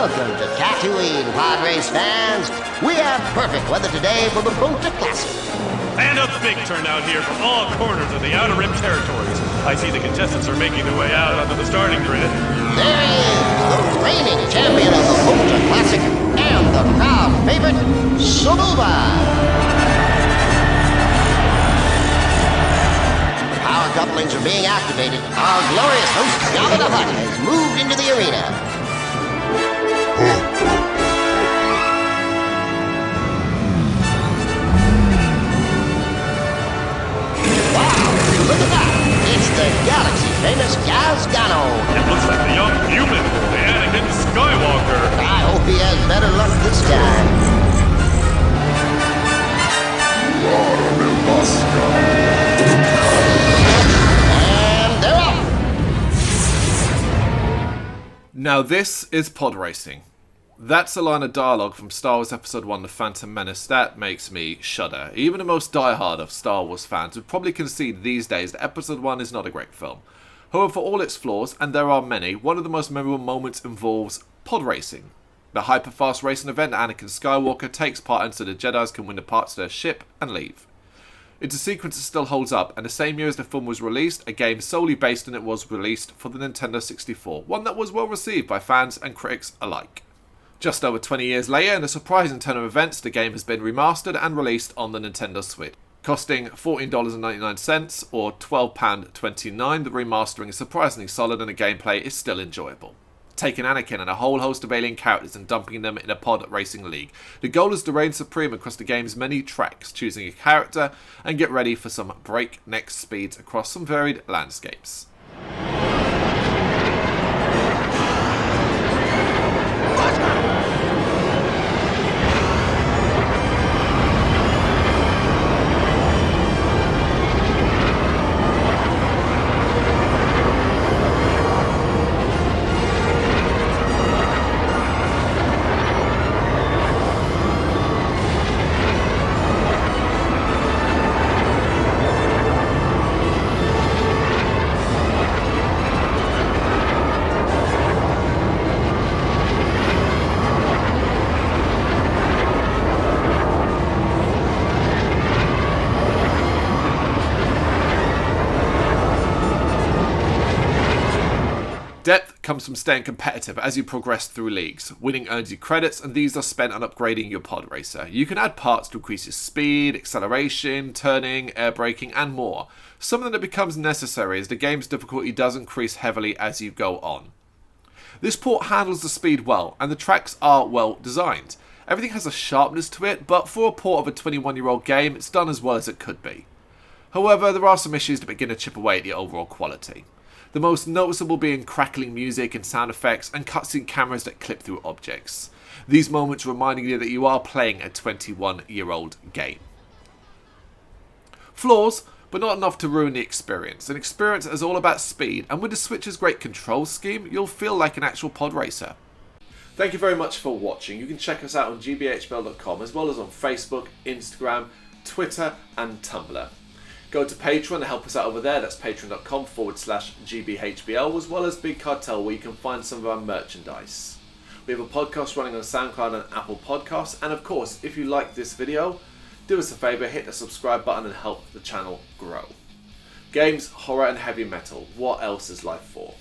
Welcome to Tatooine, pod race fans. We have perfect weather today for the Boulder Classic. And a big turnout here from all corners of the Outer Rim territories. I see the contestants are making their way out onto the starting grid. There he is, the reigning champion of the Boulder Classic and the crowd favorite, Sububa. Power couplings are being activated. Our glorious host, Jabba the Hutt, has moved into the arena. Look at that! It's the galaxy-famous Gazgano! It looks like the young human, the Anakin Skywalker. I hope he has better luck this time. And they're off! Now this is pod racing. That's a line of dialogue from Star Wars Episode 1 The Phantom Menace that makes me shudder. Even the most diehard of Star Wars fans would probably concede these days that Episode 1 is not a great film. However, for all its flaws, and there are many, one of the most memorable moments involves pod racing. The hyper-fast racing event that Anakin Skywalker takes part in so the Jedis can win the parts of their ship and leave. It's a sequence that still holds up, and the same year as the film was released, a game solely based on it was released for the Nintendo 64, one that was well received by fans and critics alike. Just over 20 years later, in a surprising turn of events, the game has been remastered and released on the Nintendo Switch. Costing $14.99 or £12.29, the remastering is surprisingly solid and the gameplay is still enjoyable. Taking Anakin and a whole host of alien characters and dumping them in a pod racing league, the goal is to reign supreme across the game's many tracks, choosing a character and get ready for some breakneck speeds across some varied landscapes. Depth comes from staying competitive as you progress through leagues. Winning earns you credits, and these are spent on upgrading your pod racer. You can add parts to increase your speed, acceleration, turning, air braking, and more. Something that becomes necessary as the game's difficulty does increase heavily as you go on. This port handles the speed well, and the tracks are well designed. Everything has a sharpness to it, but for a port of a 21-year-old game, it's done as well as it could be. However, there are some issues that begin to chip away at the overall quality. The most noticeable being crackling music and sound effects and cutscene cameras that clip through objects. These moments reminding you that you are playing a 21-year-old game. Flaws, but not enough to ruin the experience. An experience that is all about speed, and with the Switch's great control scheme, you'll feel like an actual pod racer. Thank you very much for watching. You can check us out on gbhbl.com as well as on Facebook, Instagram, Twitter and Tumblr. Go to Patreon to help us out over there. That's patreon.com/GBHBL, as well as Big Cartel, where you can find some of our merchandise. We have a podcast running on SoundCloud and Apple Podcasts. And of course, if you like this video, do us a favour, hit the subscribe button and help the channel grow. Games, horror and heavy metal. What else is life for?